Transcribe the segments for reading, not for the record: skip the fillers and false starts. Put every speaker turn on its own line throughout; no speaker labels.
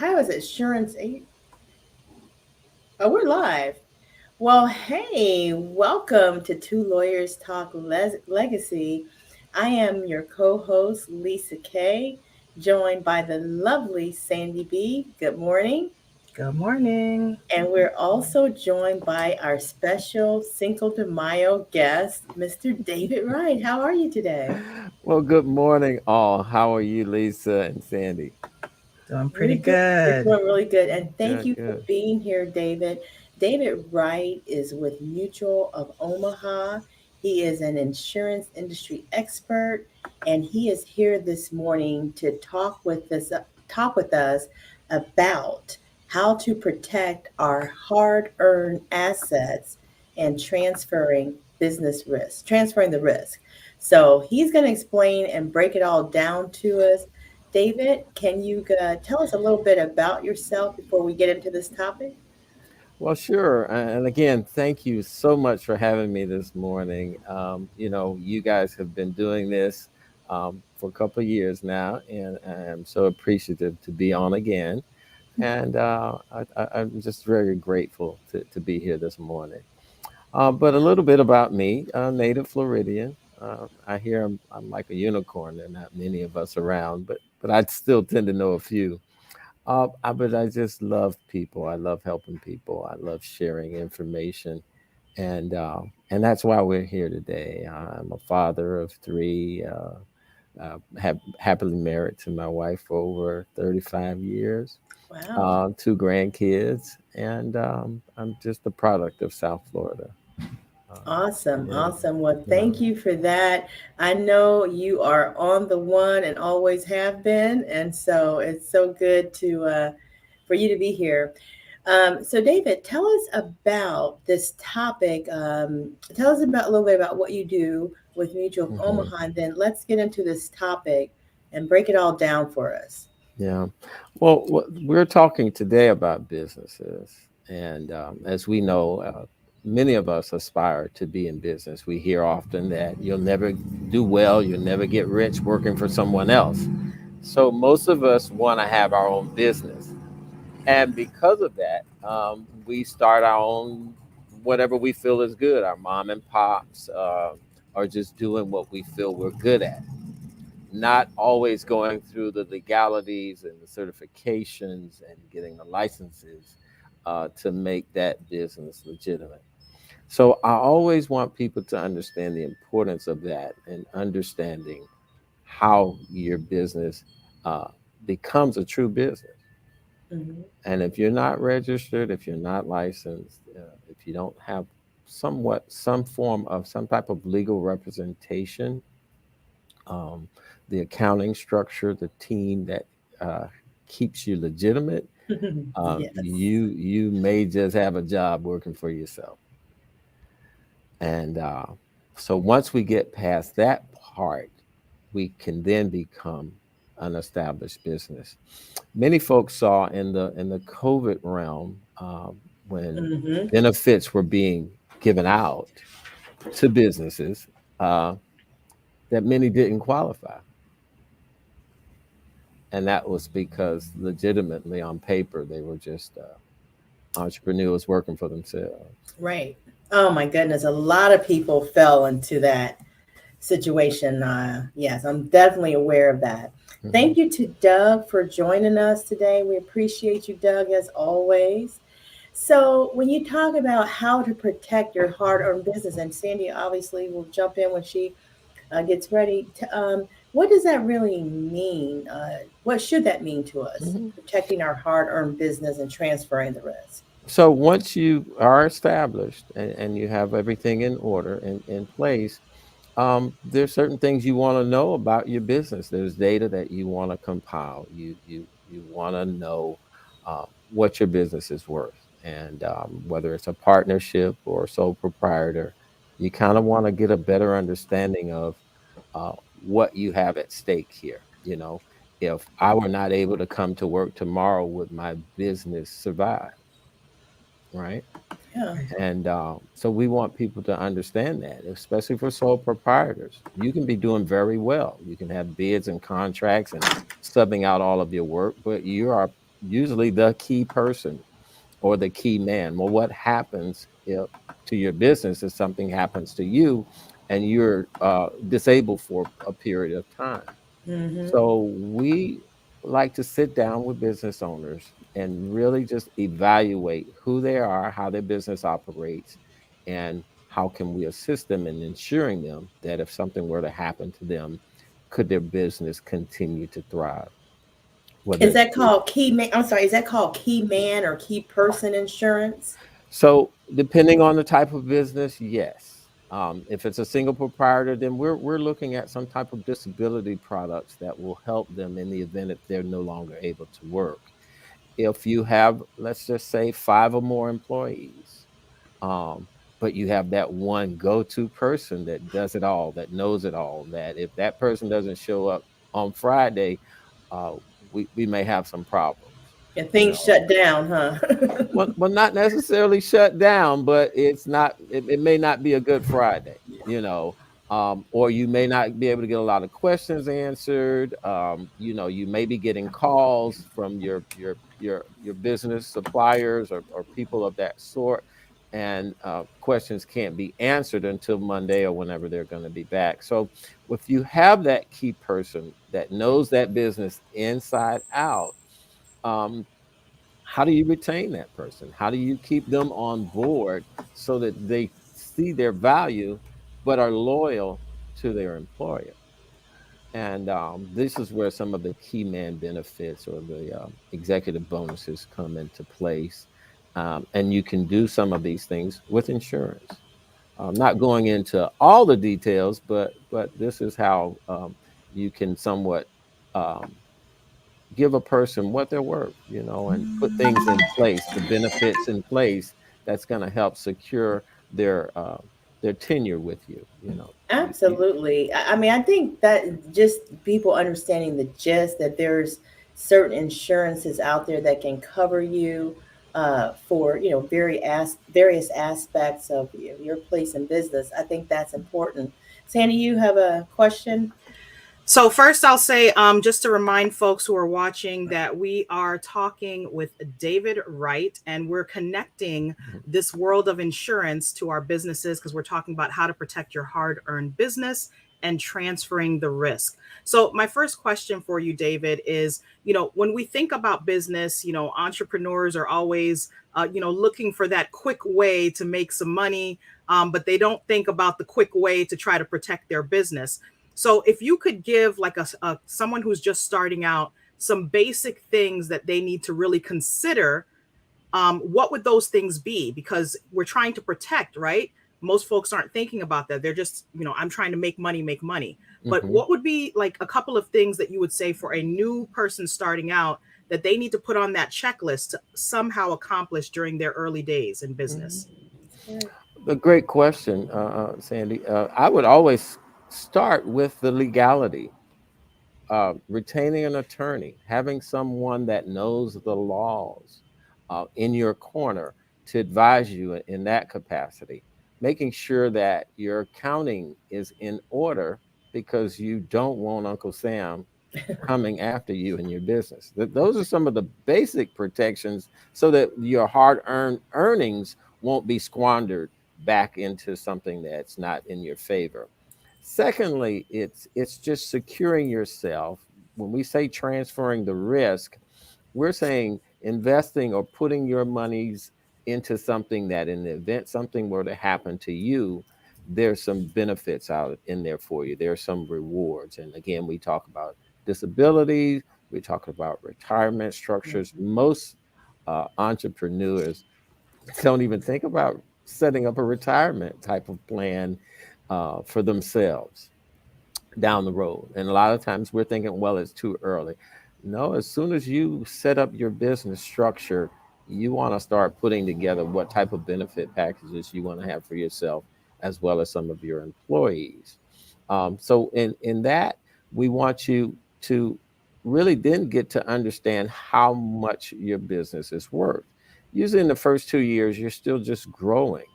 How is it? Assurance 8? Oh, we're live. Well, hey, welcome to Two Lawyers Talk Legacy. I am your co host, Lisa K, joined by the lovely Sandy B. Good morning.
Good morning.
And we're also joined by our special Cinco de Mayo guest, Mr. David Wright. How are you today?
Well, good morning, all. How are you, Lisa and Sandy?
Doing
We're
pretty
doing, we're
good.
doing really good. And thank
Good,
you for
good.
being here, David. David Wright is with Mutual of Omaha. He is an insurance industry expert, and he is here this morning to talk with us about how to protect our hard-earned assets and transferring the risk. So he's going to explain and break it all down to us. David, can you tell us a little bit about yourself before we get into this topic?
Well, sure. And again, thank you so much for having me this morning. You guys have been doing this for a couple of years now, and I'm so appreciative to be on again. And I'm just very grateful to be here this morning. But a little bit about me, native Floridian. I hear I'm like a unicorn. There are not many of us around, but I still tend to know a few. But I just love people. I love helping people. I love sharing information, and that's why we're here today. I'm a father of three. Have happily married to my wife for over 35 years.
Wow.
Two grandkids, and I'm just a product of South Florida.
Awesome.
Yeah,
Awesome. Well,
yeah.
thank you for that. I know you are on the one and always have been. And so it's so good for you to be here. So, David, tell us about this topic. Tell us about a little bit about what you do with Mutual of
Hmm.
Omaha, and then let's get into this topic and break it all down for us.
Yeah. Well, we're talking today about businesses. And as we know, many of us aspire to be in business. We hear often that you'll never do well, you'll never get rich working for someone else. So most of us want to have our own business. And because of that, we start our own, whatever we feel is good. Our mom and pops are just doing what we feel we're good at, not always going through the legalities and the certifications and getting the licenses to make that business legitimate. So I always want people to understand the importance of that and understanding how your business uh, becomes a true business.
Hmm.
And if you're not registered, if you're not licensed, if you don't have some form of some type of legal representation, um, the accounting structure, the team that uh, keeps you legitimate,
Yes.
you may just have a job working for yourself. And so once we get past that part, we can then become an established business. Many folks saw in the COVID realm when
Hmm.
benefits were being given out to businesses uh, that many didn't qualify. And that was because legitimately on paper they were just entrepreneurs working for themselves.
Right. Oh my goodness, a lot of people fell into that situation. Yes, I'm definitely aware of that.
Hmm.
Thank you to Doug for joining us today. We appreciate you, Doug, as always. So, when you talk about how to protect your hard earned business, and Sandy obviously will jump in when she gets ready, what does that really mean? What should that mean to us?
Hmm.
Protecting our hard earned business and transferring the risk.
So once you are established and you have everything in order and in place, there's certain things you want to know about your business. There's data that you want to compile. You want to know what your business is worth, and whether it's a partnership or a sole proprietor, you kind of want to get a better understanding of uh, what you have at stake here. If I were not able to come to work tomorrow, would my business survive? Right?
Yeah.
And so we want people to understand that, especially for sole proprietors. You can be doing very well. You can have bids and contracts and subbing out all of your work, but you are usually the key person or the key man. Well, what happens if to your business if something happens to you and you're disabled for a period of time?
Mm-hmm.
So we like to sit down with business owners and really just evaluate who they are, how their business operates, and how can we assist them in ensuring them that if something were to happen to them, could their business continue to thrive? Whether
Is
it's
that called key man? I'm sorry, is that called key man or key person insurance?
so depending on the type of business, yes. If it's a single proprietor, then we're looking at some type of disability products that will help them in the event if they're no longer able to work. If you have, let's just say, five or more employees, um, but you have that one go-to person that does it all, that knows it all, that if that person doesn't show up on Friday, uh, we may have some problems.
And
You
things
know,
shut down, huh?
well, not necessarily shut down, but it's not. It may not be a good Friday, you know, or you may not be able to get a lot of questions answered. You may be getting calls from your business suppliers or people of that sort, and questions can't be answered until Monday or whenever they're going to be back. So, if you have that key person that knows that business inside out. Um, how do you retain that person? How do you keep them on board so that they see their value but are loyal to their employer? And this is where some of the key man benefits or the executive bonuses come into place. And you can do some of these things with insurance. I'm not going into all the details, but this is how you can somewhat um, give a person what they're worth, and put things in place, the benefits in place that's going to help secure their tenure with you.
Absolutely. I mean, I think that just people understanding the gist that there's certain insurances out there that can cover you for various aspects of your place in business. I think that's important. Sandy, you have a question?
So first, I'll say, just to remind folks who are watching that we are talking with David Wright, and we're connecting
Mhm.
this world of insurance to our businesses because we're talking about how to protect your hard-earned business and transferring the risk. So my first question for you, David, is, when we think about business, entrepreneurs are always, looking for that quick way to make some money, but they don't think about the quick way to try to protect their business. So if you could give like a someone who's just starting out some basic things that they need to really consider, what would those things be? Because we're trying to protect, right? Most folks aren't thinking about that. They're just, I'm trying to make money, make money. But
Mhm.
what would be like a couple of things that you would say for a new person starting out that they need to put on that checklist to somehow accomplish during their early days in
Mhm.
business?
That's good.
A great question, Sandy. I would always start with the legality. Retaining an attorney, having someone that knows the laws in your corner to advise you in that capacity, making sure that your accounting is in order because you don't want Uncle Sam coming after you in your business. Those are some of the basic protections so that your hard earned earnings won't be squandered back into something that's not in your favor. Secondly, it's just securing yourself. When we say transferring the risk, we're saying investing or putting your monies into something that in the event something were to happen to you, there's some benefits out in there for you. There's some rewards. And again, we talk about disability, we talk about retirement structures.
Mhm.
Most entrepreneurs don't even think about setting up a retirement type of plan for themselves down the road. And a lot of times we're thinking, well, it's too early. No, as soon as you set up your business structure, you want to start putting together what type of benefit packages you want to have for yourself as well as some of your employees. So in that, we want you to really then get to understand how much your business is worth. Usually in the first 2 years, you're still just growing.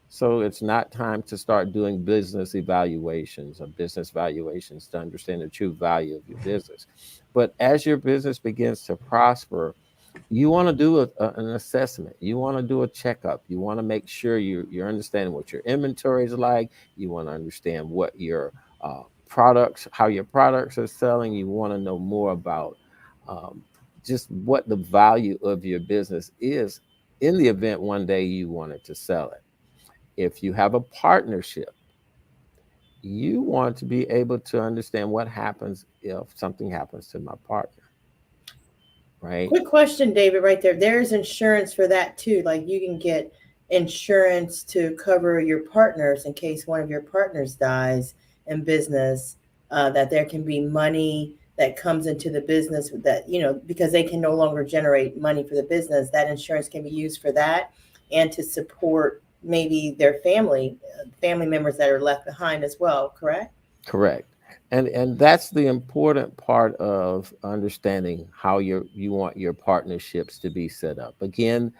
So it's not time to start doing business evaluations or business valuations to understand the true value of your business. But as your business begins to prosper, you want to do an assessment. You want to do a checkup. You want to make sure you're understanding what your inventory is like. You want to understand what your products, how your products are selling. You want to know more about um, just what the value of your business is in the event one day you wanted to sell it. If you have a partnership, you want to be able to understand what happens if something happens to my partner, right?
Quick question, David, right there. There's insurance for that too. Like you can get insurance to cover your partners in case one of your partners dies in business, that there can be money that comes into the business that, because they can no longer generate money for the business, that insurance can be used for that and to support maybe their family members that are left behind as well, correct?
Correct. And that's the important part of understanding how you want your partnerships to be set up. Again,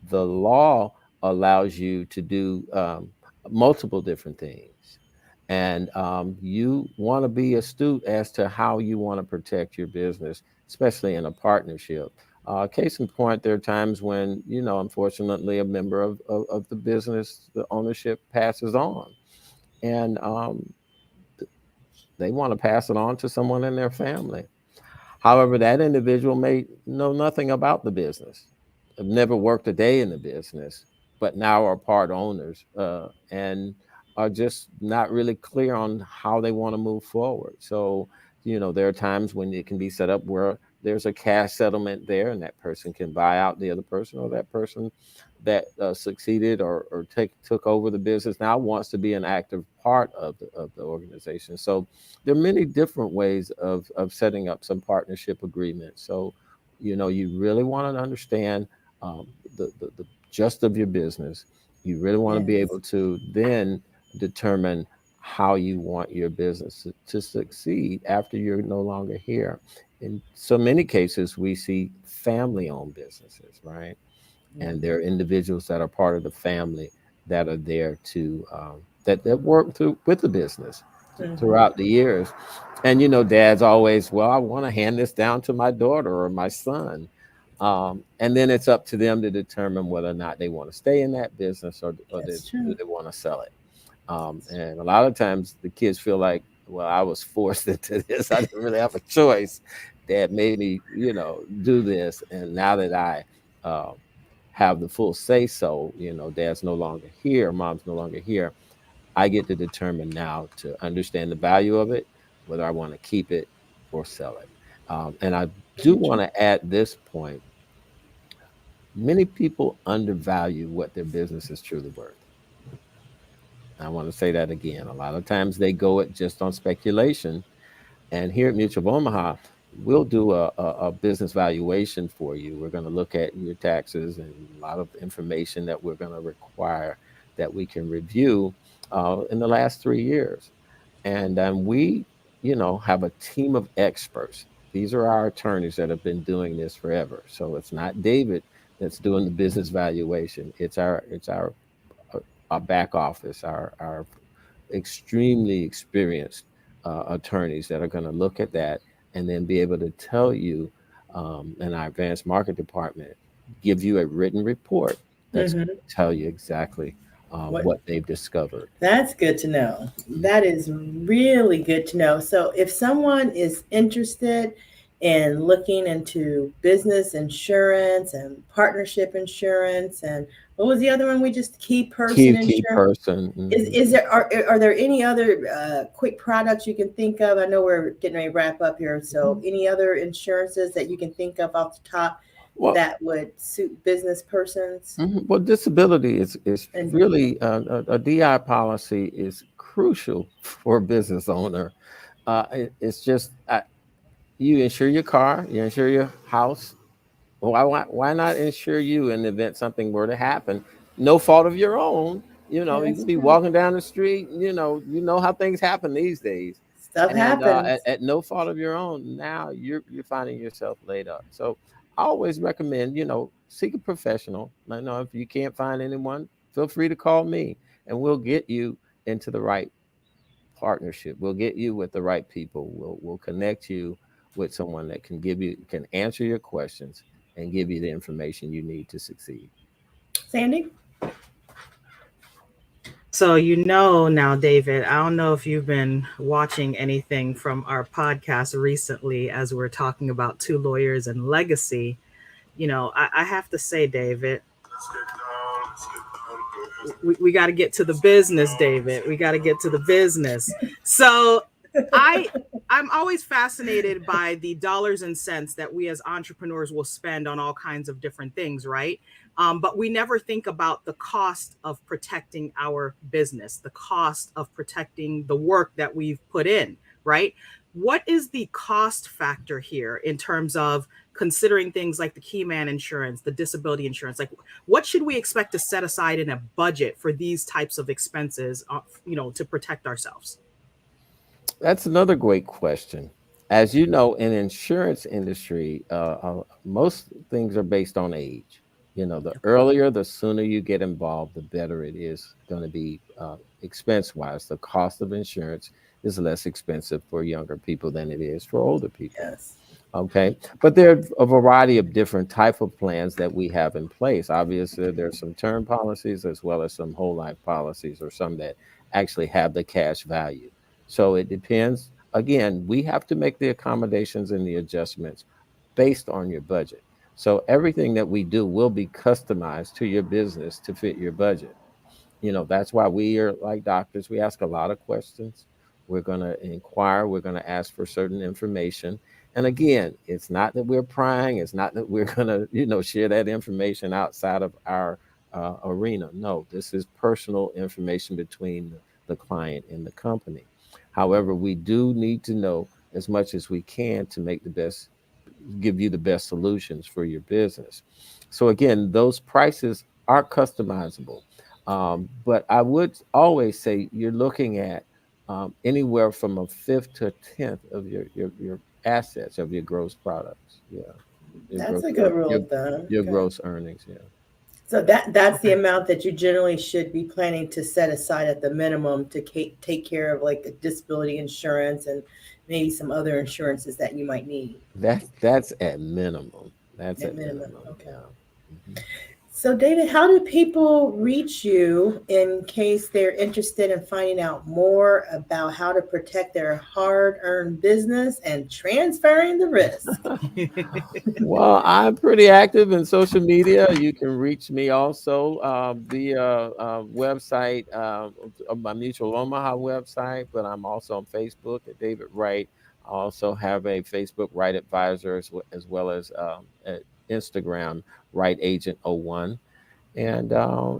the law allows you to do multiple different things. And you want to be astute as to how you want to protect your business, especially in a partnership. Case in point, there are times when, unfortunately, a member of the business, the ownership passes on. And they want to pass it on to someone in their family. However, that individual may know nothing about the business, have never worked a day in the business, but now are part owners and are just not really clear on how they want to move forward. So, there are times when it can be set up where there's a cash settlement there and that person can buy out the other person, or that person that succeeded or took over the business now wants to be an active part of the organization. So there are many different ways of setting up some partnership agreements. So, you really want to understand um, the gist of your business. You really want to be
Yes.
able to then determine how you want your business to succeed after you're no longer here. In so many cases, we see family owned businesses, right? And there are individuals that are part of the family that are there to that work through with the business
Mm-hmm.
throughout the years. And dad's always, well, I want to hand this down to my daughter or my son. And then it's up to them to determine whether or not they want to stay in that business, or
That's
do
true.
they want to sell it. And a lot of times the kids feel like, well, I was forced into this. I didn't really have a choice. Dad made me, do this. And now that I uh, have the full say so, dad's no longer here, mom's no longer here, I get to determine now to understand the value of it, whether I want to keep it or sell it. And I do
Very
want
true.
to add this point: many people undervalue what their business is truly worth. I want to say that again. A lot of times they go it just on speculation. And here at Mutual of Omaha, we'll do a business valuation for you. We're going to look at your taxes and a lot of information that we're going to require that we can review in the last 3 years. And we, have a team of experts. These are our attorneys that have been doing this forever. So it's not David that's doing the business valuation. It's our back office, our extremely experienced attorneys that are going to look at that and then be able to tell you, in our advanced market department, give you a written report that's going
Mm-hmm.
to tell you exactly
What
what they've discovered.
That's good to know.
Mhm.
That is really good to know. So, if someone is interested in looking into business insurance and partnership insurance, and what was the other one we just key person
Key
insurance?
person.
Is there are there any other quick products you can think of? I know we're getting ready to wrap up here. So,
Mhm.
any other insurances that you can think of off the top
Well,
that would suit business persons?
well, disability is
And
really a DI policy is crucial for a business owner. It's just you insure your car, you insure your house. Why not insure you in the event something were to happen? No fault of your own.
yeah,
You
that's
can be
true.
walking down the street. You know how things happen these days,
Stuff
and
happens.
at no fault of your own, now you're finding yourself laid up. So I always recommend seek a professional. I know if you can't find anyone, feel free to call me, and we'll get you into the right partnership. We'll get you with the right people. We'll connect you with someone that can answer your questions and give you the information you need to succeed.
Sandy?
So, now, David, I don't know if you've been watching anything from our podcast recently as we're talking about two lawyers and legacy. I have to say, David, we got to get to the business, David. We got to get to the business. So I I'm always fascinated by the dollars and cents that we as entrepreneurs will spend on all kinds of different things, right? But we never think about the cost of protecting our business, the cost of protecting the work that we've put in, right? What is the cost factor here in terms of considering things like the key man insurance, the disability insurance? Like, what should we expect to set aside in a budget for these types of expenses, to protect ourselves?
That's another great question. As you know, in insurance industry, most things are based on age. The earlier, the sooner you get involved, the better it is going to be expense wise. The cost of insurance is less expensive for younger people than it is for older people.
Yes.
Okay, but there are a variety of different type of plans that we have in place. Obviously, there's some term policies as well as some whole life policies, or some that actually have the cash value. So it depends. Again, we have to make the accommodations and the adjustments based on your budget. So everything that we do will be customized to your business to fit your budget. That's why we are like doctors. We ask a lot of questions. We're going to inquire. We're going to ask for certain information. And again, it's not that we're prying. It's not that we're going to, share that information outside of our arena. No, this is personal information between the client and the company. However, we do need to know as much as we can to give you the best solutions for your business. So again, those prices are customizable. But I would always say you're looking at anywhere from a fifth to a tenth of your assets of your gross products. Yeah, your
That's
gross
a good rule
your
of thumb.
your
Okay.
gross earnings. Yeah,
So that's the
Okay.
amount that you generally should be planning to set aside at the minimum to take care of like the disability insurance and maybe some other insurances that you might need
that's at minimum. That's
at
at
minimum.
minimum.
Okay.
Yeah. Mhm.
So, David, how do people reach you in case they're interested in finding out more about how to protect their hard earned business and transferring the risk?
Well, I'm pretty active in social media. You can reach me also via website, my Mutual Omaha website, but I'm also on Facebook at David Wright. I also have a Facebook Wright Advisor as well as at Instagram Wright Agent 01. And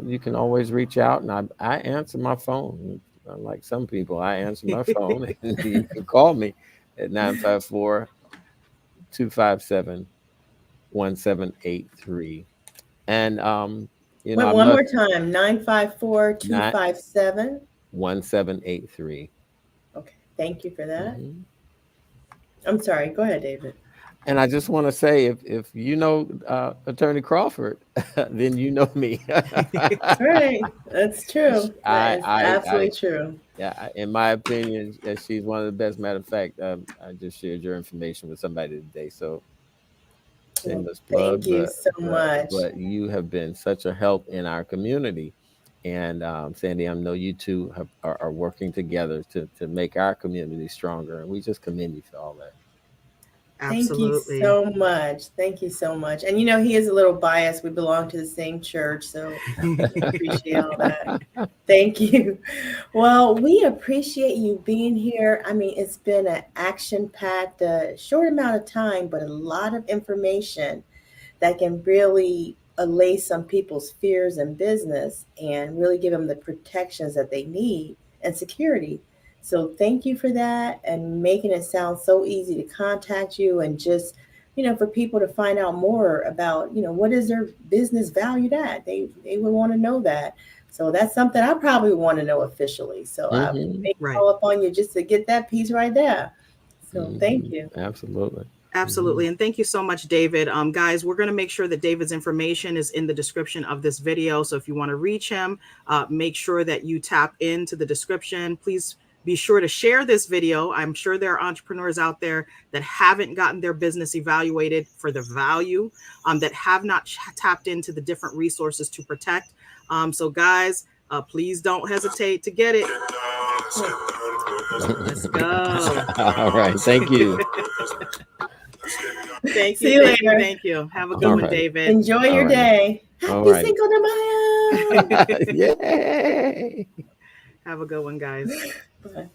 you can always reach out, and I answer my phone. Like some people, I answer my phone, and you can call me at 954-257-1783. And
Wait,
I
one more
must
time, 954 two
not
five seven.
1783.
Okay, thank you for that.
Mhm.
I'm sorry, go ahead, David.
And I just want to say, if you know Attorney Crawford, then you know me.
Right, that's true. That is
I
absolutely true.
Yeah, in my opinion, she's one of the best. Matter of fact, I just shared your information with somebody today. So
Well,
shameless plug,
thank you so much.
but you have been such a help in our community. And Sandy, I know you two are working together to make our community stronger, and we just commend you for all that.
Thank you
Absolutely.
so much. Thank you so much. And he is a little biased. We belong to the same church, so we appreciate all that. Thank you. Well, we appreciate you being here. I mean, it's been an action-packed, short amount of time, but a lot of information that can really allay some people's fears in business and really give them the protections that they need and security. So thank you for that and making it sound so easy to contact you and just, for people to find out more about, what is their business valued at. They would want to know that. So that's something I probably want to know officially. So I
Hmm.
may
Right.
call up on you just to get that piece right there. So thank
Hmm.
you.
Absolutely. Hmm.
Absolutely. And thank you so much, David. Guys, we're going to make sure that David's information is in the description of this video. So if you want to reach him, make sure that you tap into the description. Please Be sure to share this video. I'm sure there are entrepreneurs out there that haven't gotten their business evaluated for the value, that have not tapped into the different resources to protect. So guys, please don't hesitate to get it. Let's go.
All right. Thank you.
Thank
See
you.
you
Thank you.
later.
Thank you. Have a good
All
one,
right.
David.
Enjoy your
right.
day.
All
Happy
right.
Cinco de Mayo.
Yay.
Have a good one, guys.
Bye.